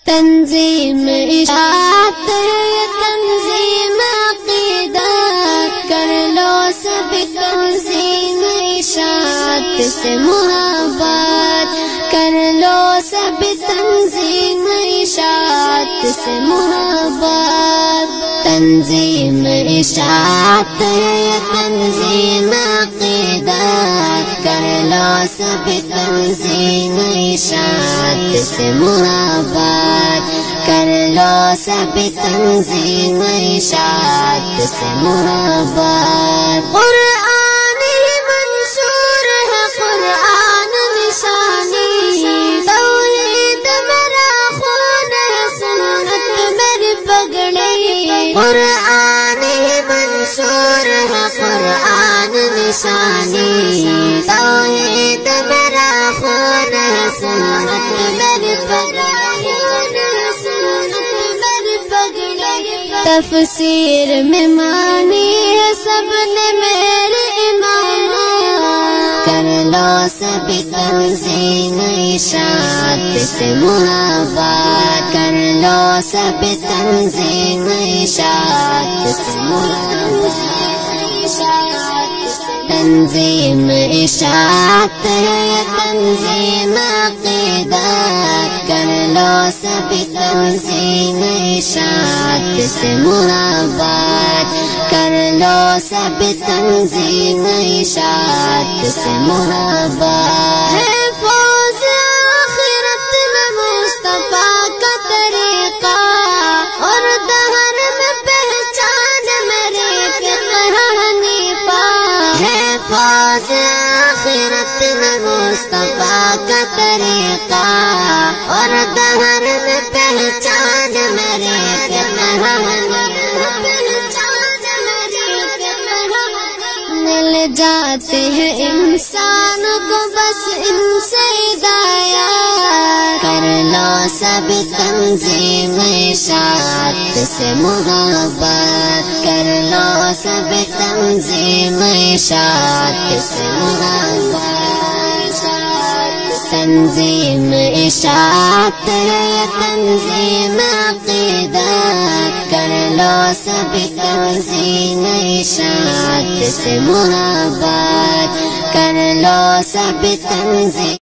تنظیم اشاعت ہے تنظیم عقیدت، کر لو سب تنظیم اشاعت سے محبت، کر لو سب تنظیم اشاعت سے محبت۔ تنظیم اشاعت ہے تنظیم عقیدت، کر لو سب تنظیم اشاعت سے محبت، کر لو سب تنظیم اشاعت سے محبت۔ قرآن ہی منشور ہے قرآن نشانی، توحید میرا خون ہے سنت میری پگڑی، قرآن ہی منشور ہے قرآن نشانی، توحید میرا خون ہے سنت میری پگڑی۔ تفسیر میں مانی ہے سب نے میرے امام، کر لو سب تنظیم اشاعت سے محبت، کر لو سب تنظیم اشاعت سے محبت۔ تنظیم اشاعت ہے تنظیم عقیدت، کر لو سب تنظیم اشاعت سے محبت، کر لو سب تنظیم اشاعت سے محبت۔ ہے فوز آخرت میں مصطفیٰ کا طریقہ، اور دہر میں پہچان میرے کہانی پا، ہے فوز آخرت میں مصطفیٰ کا طریقہ، اور دہر میں پہچان میرے کہانی مل جاتے ہیں انسان کو بس ان سے ہدایت، کر لو سب تنظیم اشاعت سے محبت، کر لو سب تنظیم اشاعت سے محبت۔ تنظیم اشاعت ہے تنظیم عقیدت، کر لو سب تنظیم اشاعت سے محبت، کر لو سب تنظیم